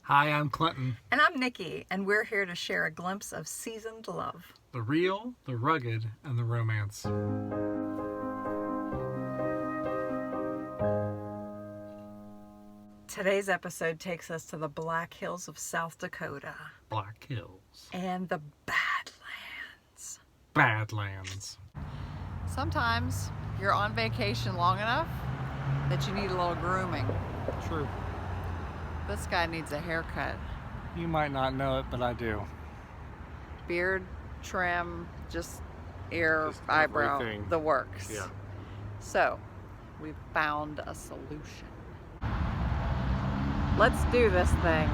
Hi, I'm Clinton. And I'm Nikki, and we're here to share a glimpse of seasoned love. The real, the rugged, and the romance. Today's episode takes us to the Black Hills of South Dakota. Black Hills. And the Badlands. Badlands. Sometimes you're on vacation long enough that you need a little grooming. True. This guy needs a haircut. You might not know it, but I do. Beard, trim, just ear, Just eyebrow, everything. the works. Yeah. So, we've found a solution. Let's do this thing.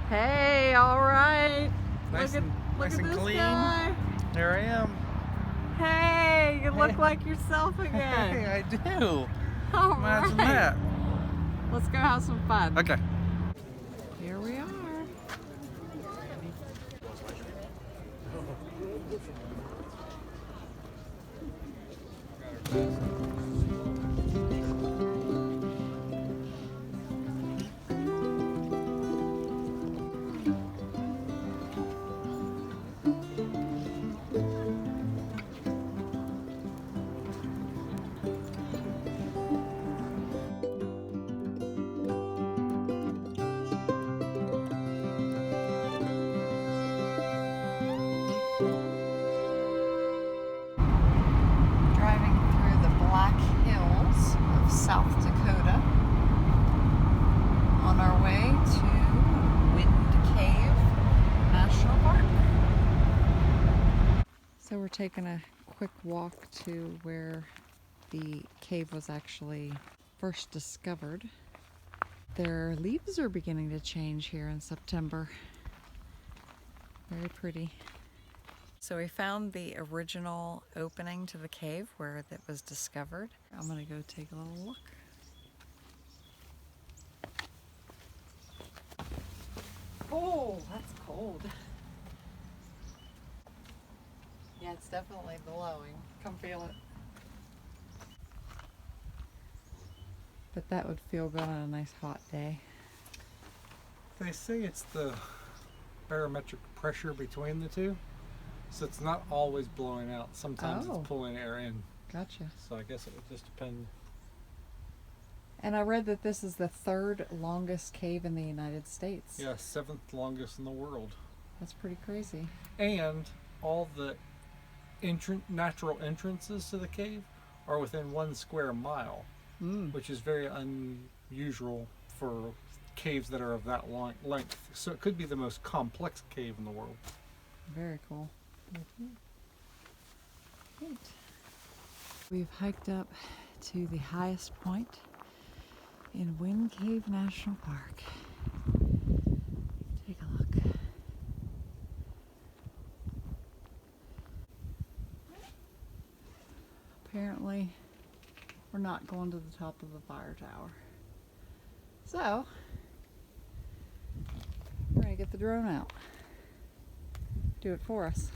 Hey, all right. Nice look and at this clean. guy. There I am. Hey, you look like yourself Hey, again. I do. All Imagine right. that. Let's go have some fun. Okay. Here we are. Driving through the Black Hills of South Dakota on our way to Wind Cave National Park. So we're taking a quick walk to where the cave was actually first discovered. Their leaves are beginning to change here in September. Very pretty. So we found the original opening to the cave where it was discovered. I'm gonna go take a little look. Oh, that's cold. Yeah, it's definitely blowing. Come feel it. But that would feel good on a nice hot day. They say it's the barometric pressure between the two. So it's not always blowing out. Sometimes Oh. it's pulling air in. Gotcha. So I guess it would just depend. And I read that this is the third longest cave in the United States. Yeah, 7th longest in the world. That's pretty crazy. And all the natural entrances to the cave are within 1 square mile, which is very unusual for caves that are of that long length. So it could be the most complex cave in the world. Very cool. Great. We've hiked up to the highest point in Wind Cave National Park. Take a look. Apparently, we're not going to the top of the fire tower. So, we're gonna get the drone out. Do it for us.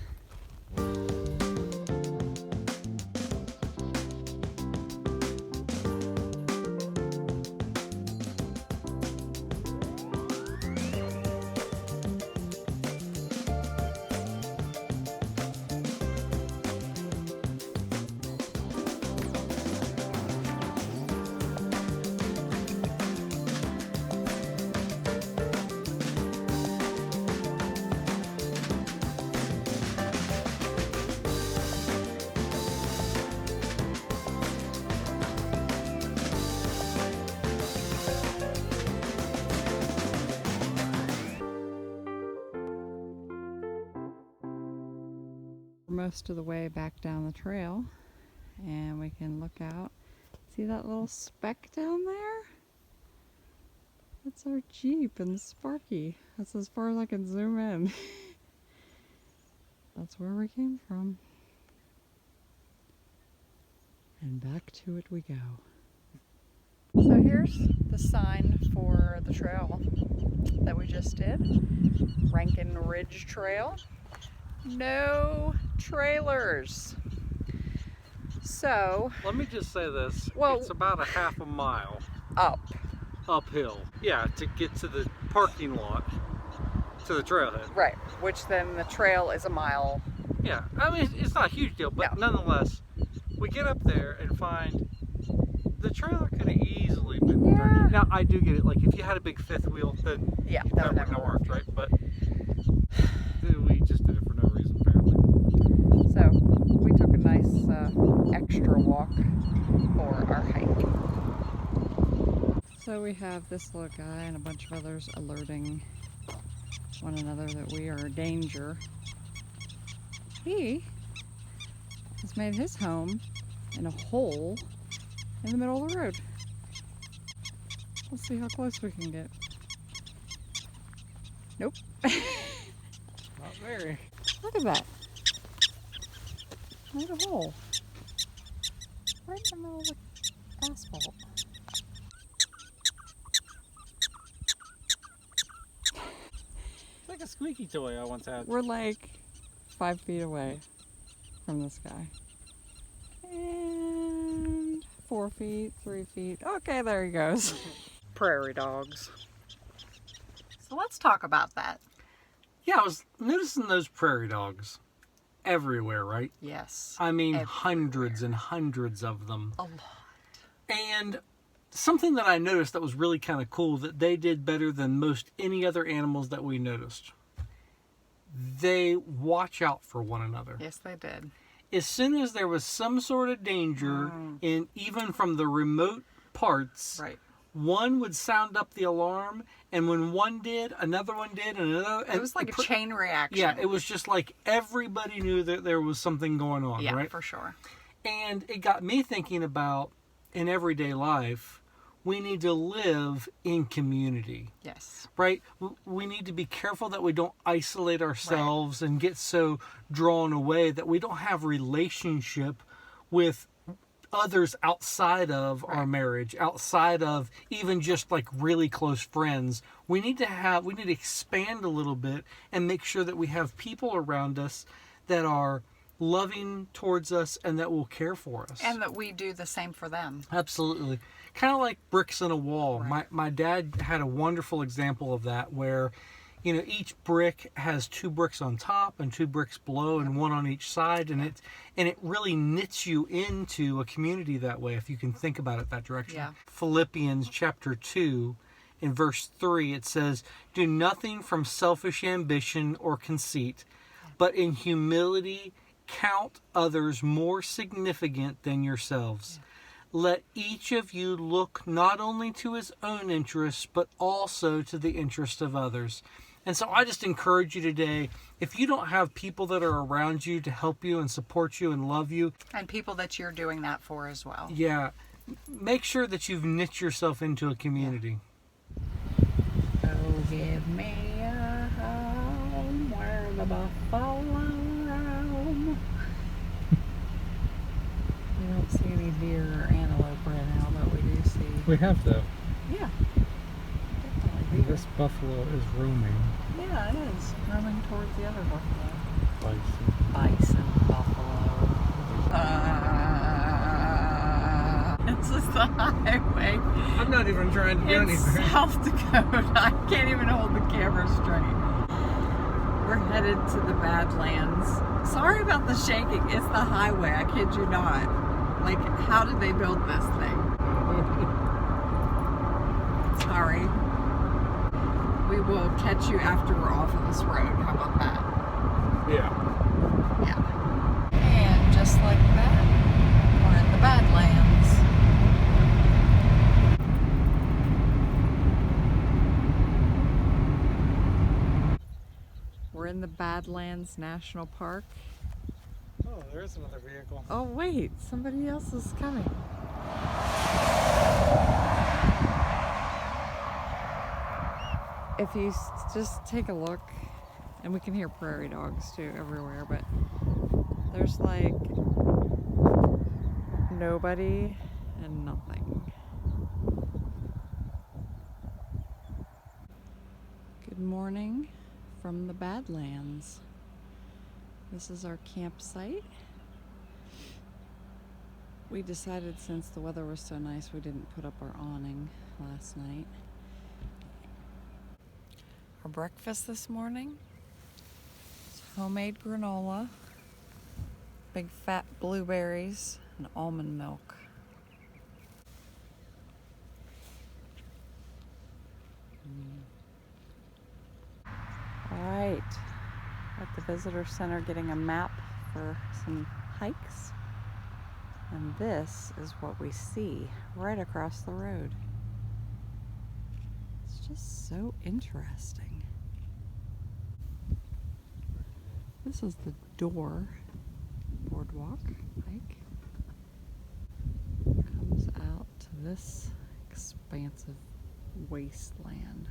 Most of the way back down the trail, and we can look out. See that little speck down there? That's our Jeep and Sparky. That's as far as I can zoom in. That's where we came from. And back to it we go. So here's the sign for the trail that we just did. Rankin Ridge Trail. No trailers. So Let me just say this. Well- It's about a half a mile up. uphill. Yeah, to get to the parking lot, to the trailhead. Right, which then the trail is a mile. Yeah, I mean, it's not a huge deal, but No. nonetheless, we get up there and find the trailer could have easily been Yeah. turned. Now, I do get it. Like, if you had a big fifth wheel, then Yeah, that would wouldn't never have work. worked, right? But we just did it for no reason, apparently. So we took a nice extra walk for our hike. So we have this little guy and a bunch of others alerting one another that we are in danger. He has made his home in a hole in the middle of the road. Let's see how close we can get. Nope. Not very. Look at that. Made a hole. Right in the middle of the asphalt. It's like a squeaky toy I once had. We're like 5 feet away from this guy. And 4 feet, 3 feet. Okay, there he goes. Prairie dogs. So let's talk about that. Yeah, I was noticing those prairie dogs everywhere, right? Yes. I mean, Everywhere. hundreds and hundreds of them. A lot. And something that I noticed that was really kind of cool that they did better than most any other animals that we noticed. They watch out for one another. Yes, they did. As soon as there was some sort of danger, in even from the remote parts, Right. one would sound up the alarm, and when one did, another one did, and another. It was like a chain reaction. Yeah, it was just like everybody knew that there was something going on, Yeah, right? for sure. And it got me thinking about, in everyday life, we need to live in community, Yes. right? We need to be careful that we don't isolate ourselves and get so drawn away that we don't have relationship with others outside of our marriage, outside of even just like really close friends. We need to expand a little bit and make sure that we have people around us that are loving towards us and that will care for us. And that we do the same for them. Absolutely. Kind of like bricks in a wall. Right. My dad had a wonderful example of that where, you know, each brick has 2 bricks on top and 2 bricks below and one on each side, and it really knits you into a community that way if you can think about it that direction. Yeah. Philippians chapter 2 in verse 3 it says, "Do nothing from selfish ambition or conceit, but in humility count others more significant than yourselves. Let each of you look not only to his own interests, but also to the interest of others." And so I just encourage you today, if you don't have people that are around you to help you and support you and love you, And people that you're doing that for as well. yeah, make sure that you've knit yourself into a community. Oh, give me a home where the buffalo roam. We don't see any deer or antelope right now, but we do see. We have though. Yeah. Definitely deer. This buffalo is roaming. Yeah, it is. Roaming towards the other buffalo. Bison. Buffalo. This is the highway. I'm not even trying to do In anything. South Dakota. I can't even hold the camera straight. We're headed to the Badlands. Sorry about the shaking. It's the highway. I kid you not. Like, how did they build this thing? Sorry. We will catch you after we're off of this road. How about that? Yeah. Yeah. And just like that, we're in the Badlands. We're in the Badlands National Park. Oh, there's another vehicle. Oh wait, somebody else is coming. If you just take a look, and we can hear prairie dogs too everywhere, but there's like nobody and nothing. Good morning from the Badlands. This is our campsite. We decided since the weather was so nice we didn't put up our awning. last night. Our breakfast this morning is homemade granola, big fat blueberries, and almond milk. All right, at the visitor center getting a map for some hikes. And this is what we see right across the road. It's just so interesting. This is the Door boardwalk hike. Comes out to this expansive wasteland.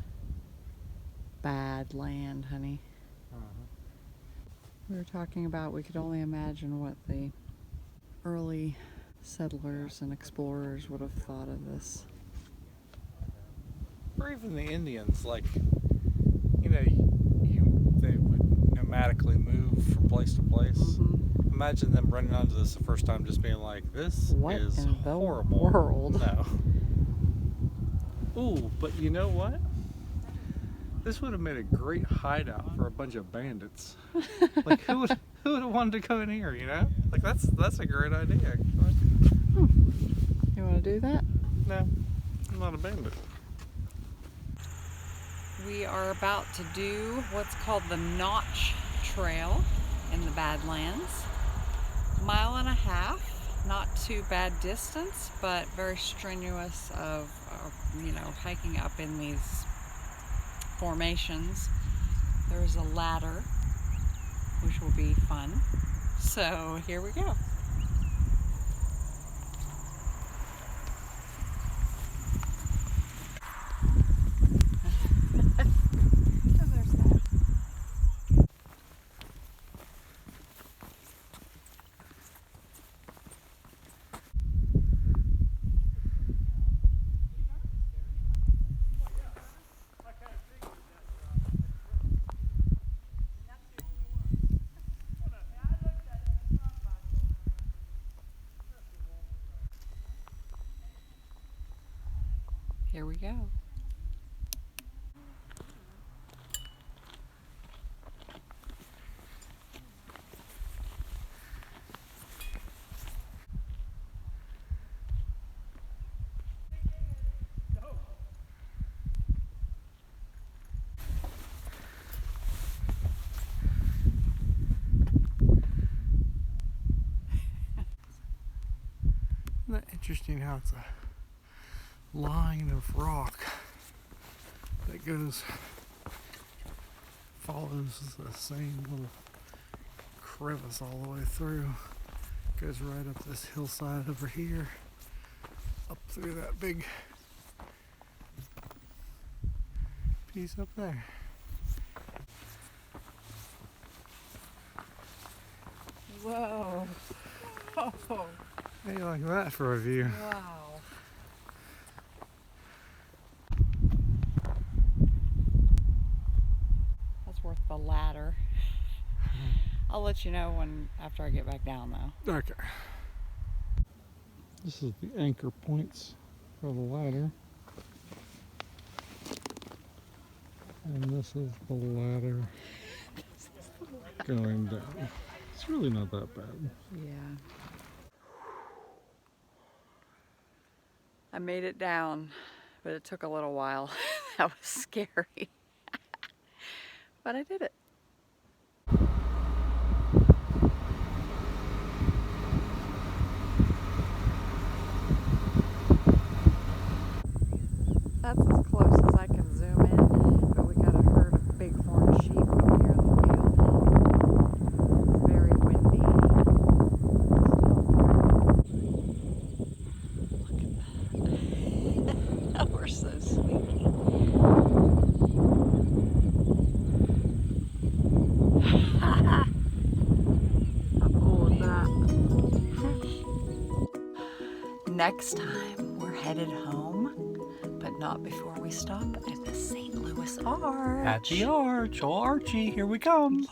Bad land, honey. We were talking about we could only imagine what the early settlers and explorers would have thought of this. Or even the Indians, like, you know, they would nomadically move from place to place. Mm-hmm. Imagine them running onto this the first time, just being like, "This What is in the horrible." world? No. Ooh, but you know what? This would have made a great hideout for a bunch of bandits. Like, who would have wanted to go in here? You know, like that's a great idea. Actually. You want to do that? No, I'm not a bandit. We are about to do what's called the Notch Trail in the Badlands. 1.5 miles, not too bad distance, but very strenuous of, you know, hiking up in these formations. There's a ladder, which will be fun. So here we go. Here we go. Isn't that interesting how it's a line of rock that follows the same little crevice all the way through, goes right up this hillside over here, up through that big piece up there. Whoa. Oh. How you like that for a view? Wow. That's worth the ladder. I'll let you know after I get back down though. Okay. This is the anchor points for the ladder. And this is the ladder going down. It's really not that bad. Yeah. I made it down, but it took a little while. That was scary. But I did it. That's as close as I can zoom in, but we got a herd of bighorn sheep up here in the field. It's very windy. Look at that. We're so sweet. How cool is that? Next time, we're headed home, but not before we stop at the St. Louis Arch. At the arch, oh Archie, here we come. Yeah.